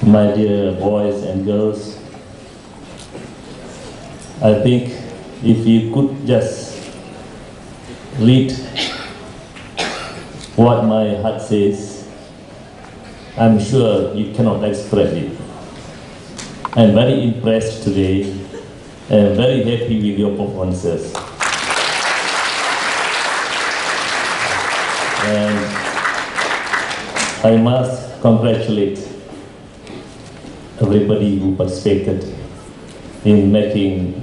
my dear boys and girls, I think if you could just read what my heart says, I'm sure you cannot express it. I'm very impressed today and very happy with your performances. And I must congratulate everybody who participated in making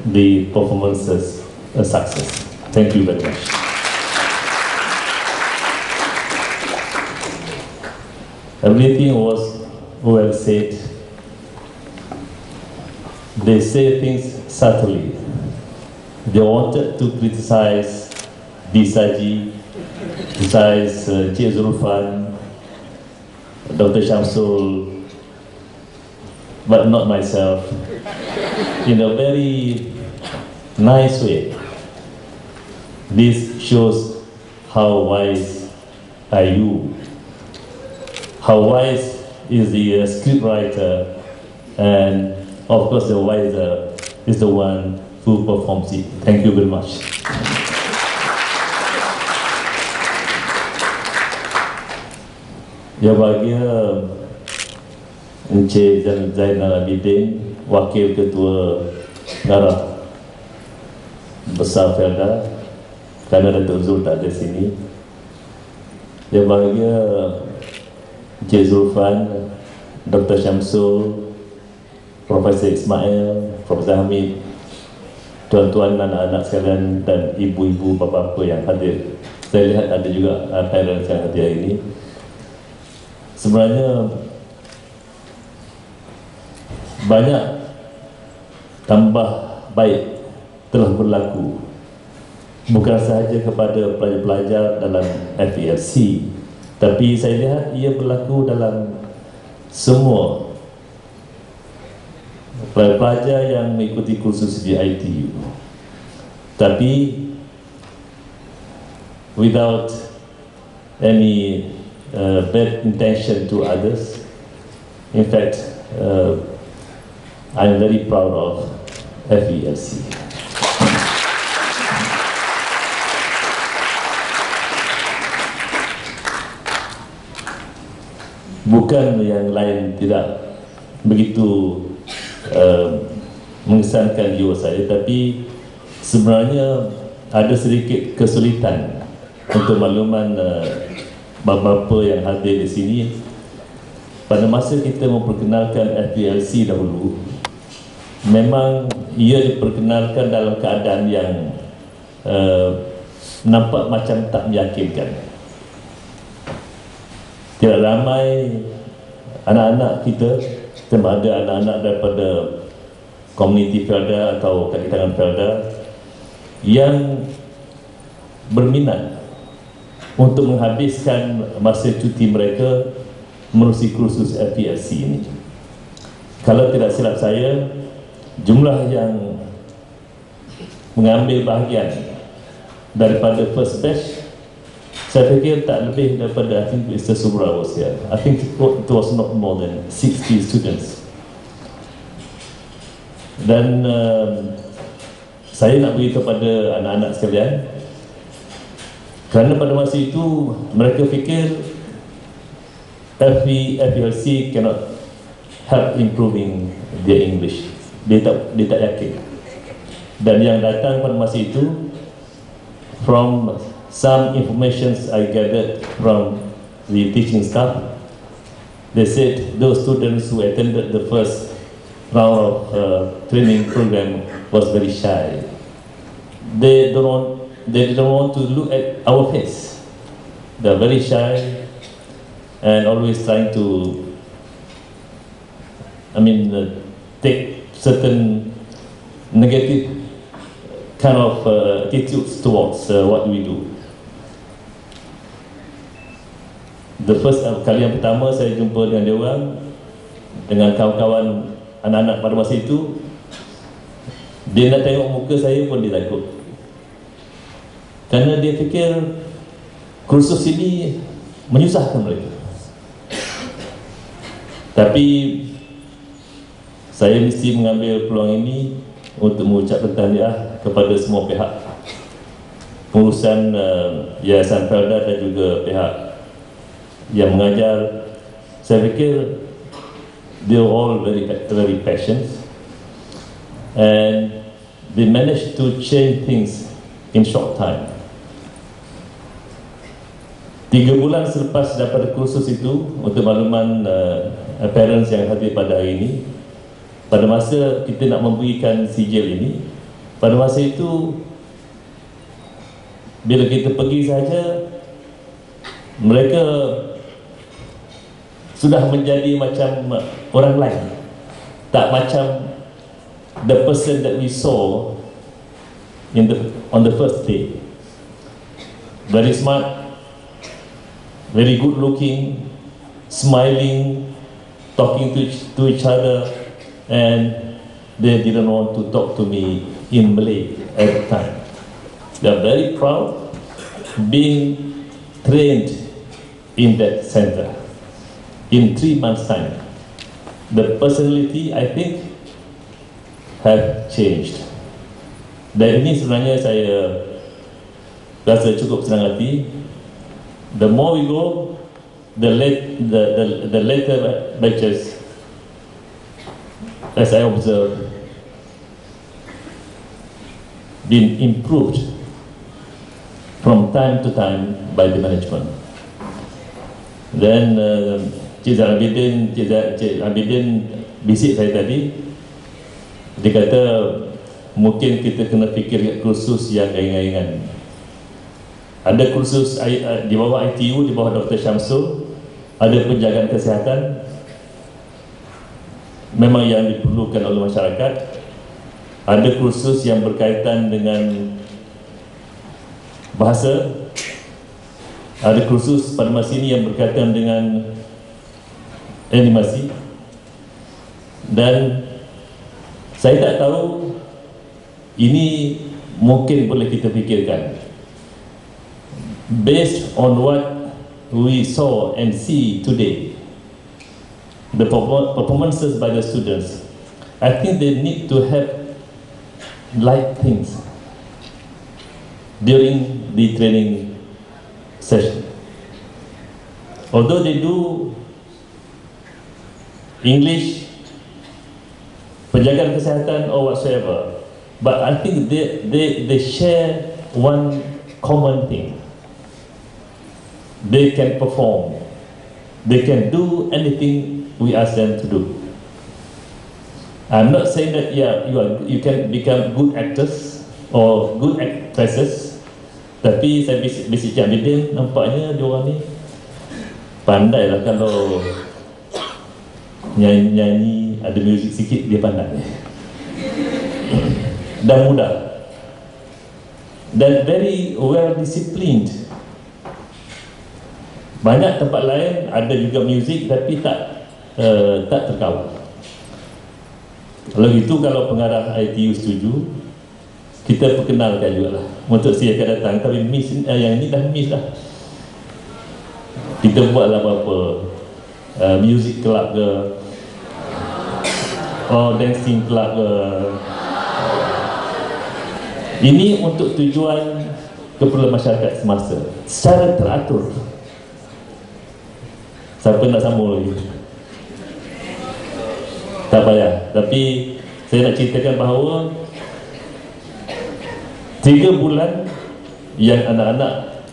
the performances a success. Thank you very much. Everything was well said. They say things subtly. They wanted to criticize Disaji, criticize Cik Zulfan, Dr. Shamsul, but not myself, in a very nice way. This shows how wise are you, how wise is the scriptwriter, and of course the wiser is the one who performs it. Thank you very much. Yang bahagia Encik Zainal Abidin, Wakil Ketua Pengarah Besar Felda, kerana Datuk Zul tak ada sini. Yang bahagia Encik Zulfan, Dr. Shamsul, Profesor Ismail, Profesor Hamid, tuan-tuan, anak-anak sekalian, dan ibu-ibu, bapa-bapa yang hadir. Saya lihat ada juga parents yang hadir ini. Sebenarnya banyak tambah baik telah berlaku, bukan sahaja kepada pelajar-pelajar dalam FELC, tapi saya lihat ia berlaku dalam semua pelajar yang mengikuti kursus di ITU. Tapi without any bad intention to others. In fact, I'm very proud of FELC. Bukan yang lain tidak begitu mengesankan jiwa saya, tapi sebenarnya ada sedikit kesulitan untuk makluman bapa-bapa yang hadir di sini. Pada masa kita memperkenalkan FELC dahulu, memang ia diperkenalkan dalam keadaan yang nampak macam tak meyakinkan. Tidak ramai anak-anak kita, sama ada anak-anak daripada komuniti Felda atau kaki tangan Felda yang berminat untuk menghabiskan masa cuti mereka menerusi kursus FELC ini. Kalau tidak silap saya, jumlah yang mengambil bahagian daripada first batch, saya fikir tak lebih daripada, I think Mr. Subra was here. I think it was not more than 60 students. Dan saya nak beritahu kepada anak-anak sekalian, kerana pada masa itu mereka fikir FELC cannot help improving their English. Dia tak yakin. Dan yang datang pada masa itu, from some informations I gathered from the teaching staff, they said those students who attended the first round of training program was very shy. They didn't want to look at our face. They're very shy and always trying to, take certain negative kind of attitudes towards what we do. The first kali yang pertama saya jumpa dengan dia orang, dengan kawan-kawan anak-anak pada masa itu, dia nak tengok muka saya pun dia takut, kerana dia fikir kursus ini menyusahkan mereka. Tapi saya mesti mengambil peluang ini untuk mengucapkan tahniah kepada semua pihak, pengurusan Yayasan Felda dan juga pihak yang mengajar. Saya fikir they were all very passionate and they managed to change things in short time. 3 bulan selepas daripada kursus itu, untuk makluman parents yang hadir pada hari ini, pada masa kita nak memberikan sijil ini, pada masa itu bila kita pergi saja, mereka sudah menjadi macam orang lain, tak macam the person that we saw on the first day. Very smart, very good looking, smiling, talking to each other, and they didn't want to talk to me in Malay at the time. They are very proud being trained in that center. In 3 months' time, the personality, I think, have changed. Dan ini sebenarnya saya rasa cukup senang hati. The more we go, the later batches, as I observe, been improved from time to time by the management. Then Cik Abidin bisik saya tadi, dia kata mungkin kita kena fikir kursus yang ringan-ringan. Ada kursus di bawah ITU, di bawah Dr. Syamsul, ada penjagaan kesihatan, memang yang diperlukan oleh masyarakat. Ada kursus yang berkaitan dengan bahasa, ada kursus pada masa ini yang berkaitan dengan animasi. Dan saya tak tahu, ini mungkin boleh kita fikirkan based on what we saw and see today, the performances by the students. I think they need to have light things during the training session. Although they do English, penjagaan kesihatan or whatsoever, but I think they share one common thing. They can perform. They can do anything we ask them to do. I'm not saying that you can become good actors or good actresses, tapi saya bisik Cik Abidin, nampaknya diorang ni pandai lah kalau nyanyi ada muzik sikit, dia pandai dan mudah dan very well disciplined. Banyak tempat lain ada juga muzik tapi tak terkawal. Kalau gitu, kalau pengarah ITU setuju, kita perkenalkan juga lah untuk siapa akan datang. Tapi miss yang ini dah miss dah. Kita buatlah apa-apa music club ke, dancing club ke. Ini untuk tujuan keperluan masyarakat semasa, secara teratur. Siapa nak sambung lagi? Tak payah. Tapi saya nak ceritakan bahawa 3 bulan yang anak-anak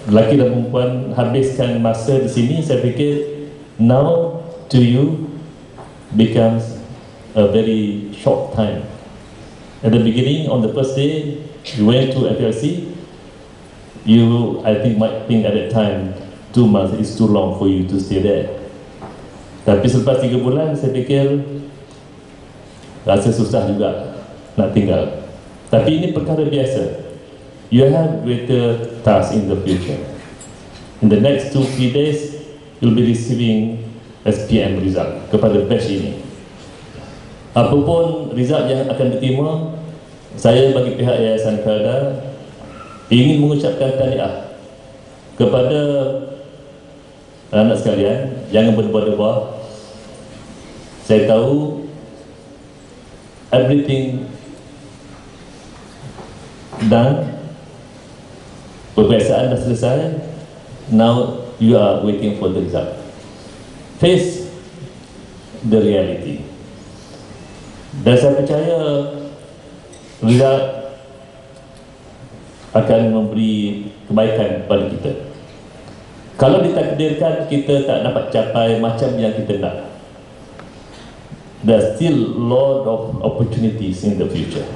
lelaki dan perempuan habiskan masa di sini, saya fikir now to you becomes a very short time. At the beginning, on the first day you went to FLC, you I think might think at that time 2 months is too long for you to stay there. Tapi selepas 3 bulan saya fikir rasa susah juga nak tinggal. Tapi ini perkara biasa. You have greater tasks in the future. In the next 2-3 days, you'll be receiving SPM result kepada batch ini. Apapun result yang akan diterima, saya bagi pihak Yayasan Felda ingin mengucapkan tahniah kepada anak sekalian, jangan berdebar-debar. Saya tahu everything done, peperiksaan dah selesai. Now you are waiting for the result. Face the reality. Dan saya percaya result akan memberi kebaikan kepada kita. Kalau ditakdirkan kita tak dapat capai macam yang kita nak, there's still lot of opportunities in the future.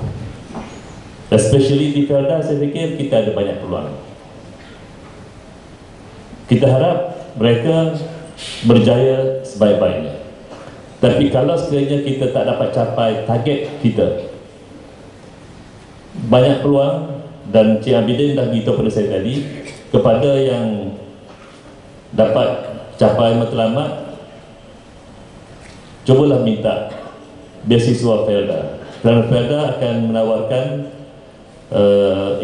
Especially di Felda, saya fikir kita ada banyak peluang. Kita harap mereka berjaya sebaik-baiknya. Tapi kalau sekiranya kita tak dapat capai target kita, banyak peluang. Dan Cik Abidin dah beritahu pada saya tadi, kepada yang dapat capai matlamat, cubalah minta beasiswa Felda. Kerana Felda akan menawarkan,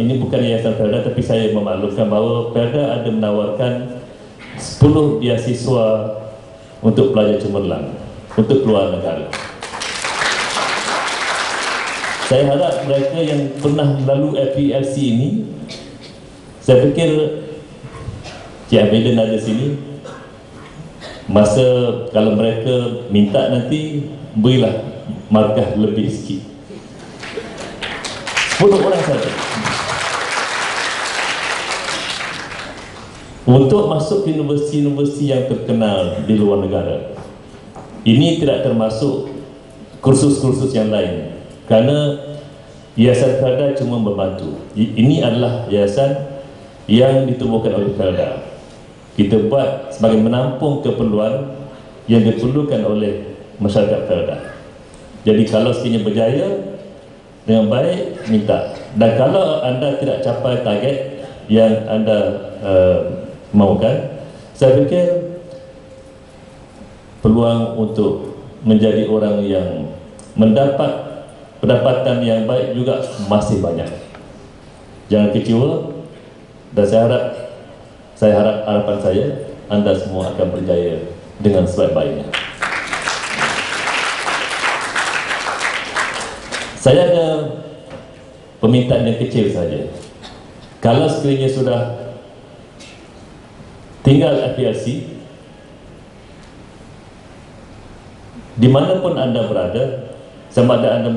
ini bukan yayasan Felda, tapi saya memaklumkan bahawa Felda ada menawarkan 10 beasiswa untuk pelajar cemerlang, untuk keluar negara. Saya harap mereka yang pernah melalui FPLC ini, saya fikir Cik Abidin ada sini, masa kalau mereka minta nanti, berilah markah lebih sikit, 10 orang saja, untuk masuk ke universiti-universiti yang terkenal di luar negara. Ini tidak termasuk kursus-kursus yang lain, kerana Yayasan Felda cuma membantu. Ini adalah yayasan yang ditubuhkan oleh Felda. Kita buat sebagai menampung keperluan yang diperlukan oleh masyarakat Felda. Jadi kalau sekiranya berjaya dengan baik, minta. Dan kalau anda tidak capai target yang anda mahukan, saya fikir peluang untuk menjadi orang yang mendapat pendapatan yang baik juga masih banyak. Jangan kecewa, dan saya harap harapan saya, anda semua akan berjaya dengan sebaik-baiknya. Saya ada permintaan yang kecil saja. Kalau sekiranya sudah tinggal FPLC, dimanapun anda berada, sama ada anda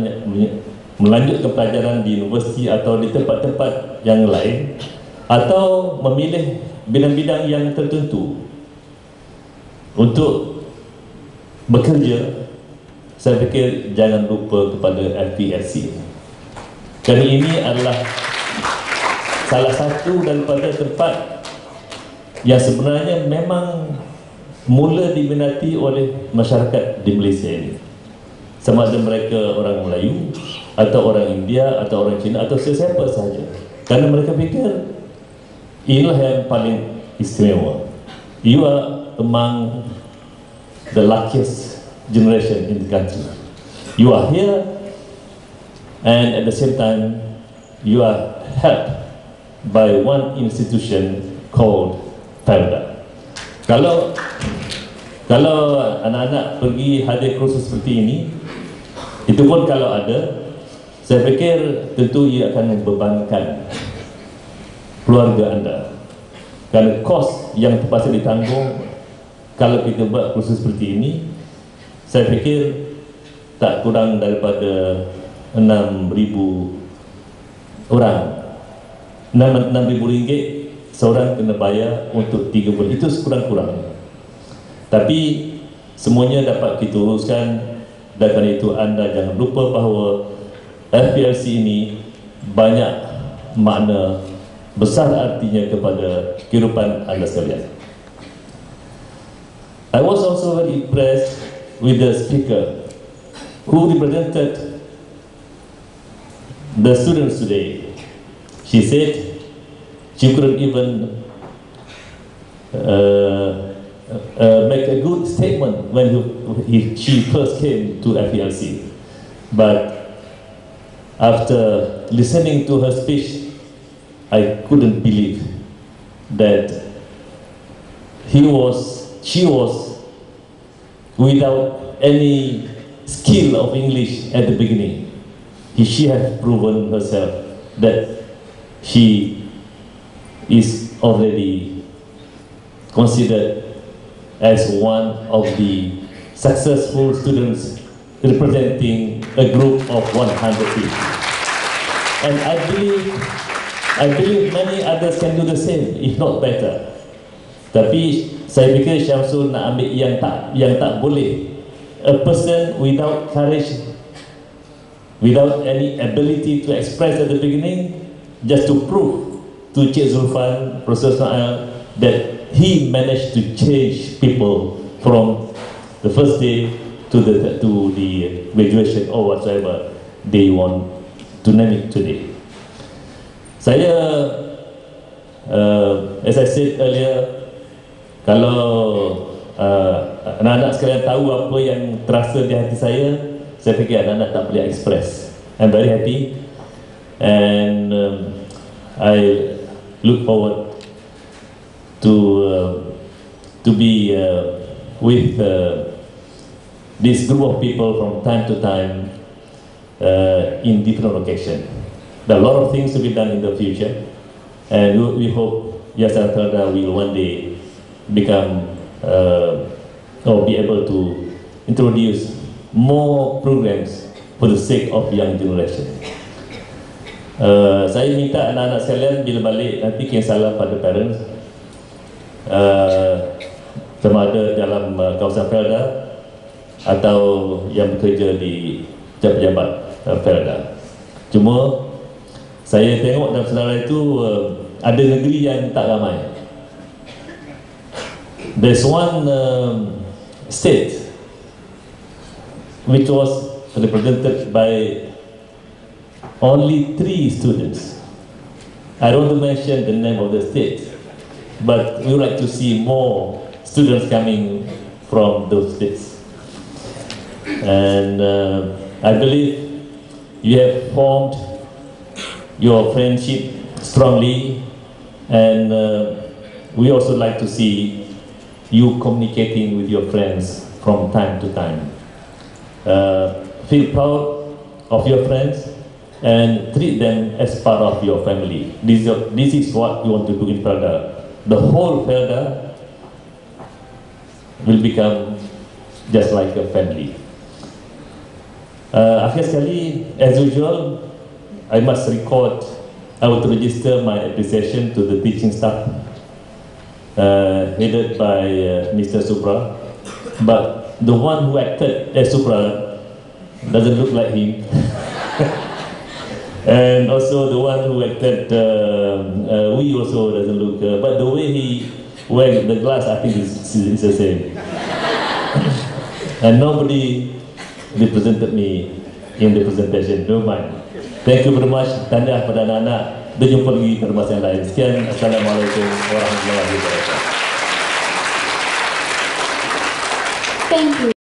melanjutkan pelajaran di universiti atau di tempat-tempat yang lain, atau memilih bidang-bidang yang tertentu untuk bekerja, saya fikir jangan lupa kepada FPLC. Kerana ini adalah salah satu daripada tempat yang sebenarnya memang mula diminati oleh masyarakat di Malaysia ini. Sama ada mereka orang Melayu, atau orang India, atau orang Cina, atau sesiapa sahaja. Kerana mereka fikir inilah yang paling istimewa. You are among the luckiest generation in the country. You are here, and at the same time you are helped by one institution called Felda. Kalau anak-anak pergi hadir kursus seperti ini, itu pun kalau ada, saya fikir tentu ia akan membebankan keluarga anda. Kerana kos yang terpaksa ditanggung kalau kita buat kursus seperti ini, saya fikir tak kurang daripada 6,000 orang. 6,000 ringgit seorang kena bayar untuk 3 bulan. Itu sekurang-kurangnya. Tapi semuanya dapat kita uruskan. Dan kerana itu anda jangan lupa bahawa FPLC ini banyak makna besar artinya kepada kehidupan anda sekalian. I was also very impressed with the speaker who represented the students today. She said she couldn't even make a good statement when she first came to FPLC. But after listening to her speech, I couldn't believe that she was without any skill of English at the beginning. She has proven herself that she is already considered as one of the successful students representing a group of 100 people. And I believe many others can do the same, if not better. Tapi saya fikir Syamsul nak ambil yang tak boleh. A person without courage, without any ability to express at the beginning, just to prove to Cik Zulfan, Professor Ismail, that he managed to change people from the first day to the graduation or whatsoever they want to name it today. Saya, as I said earlier, kalau anak-anak sekalian tahu apa yang terasa di hati saya fikir anak-anak tak boleh express. I'm very happy and I look forward to be with this group of people from time to time in different locations. There are a lot of things to be done in the future, and we hope Yayasan Felda will one day become or be able to introduce more programs for the sake of young generation. Saya minta anak-anak sekalian bila balik nanti kirim salam pada parents, sama ada dalam kawasan Felda atau yang bekerja di pejabat Felda. Cuma saya tengok dalam senarai itu ada negeri yang tak ramai. There's one state which was represented by only 3 students. I don't want to mention the name of the state, but we would like to see more students coming from those states. And I believe you have formed your friendship strongly, and we also like to see you communicating with your friends from time to time. Feel proud of your friends and treat them as part of your family. This is what you want to do in Felda. The whole Felda will become just like a family. Akhir sekali, as usual, I must record, I will register my appreciation to the teaching staff headed by Mr. Supra, but the one who acted as Supra doesn't look like him. And also the one who acted, we also doesn't look, but the way he wears the glass, I think is the same. And nobody represented me in the presentation, don't mind. Thank you very much, tahniah pada anak-anak. Berjumpa lagi pada masa yang lain. Sekian, Assalamualaikum warahmatullahi wabarakatuh. Thank you.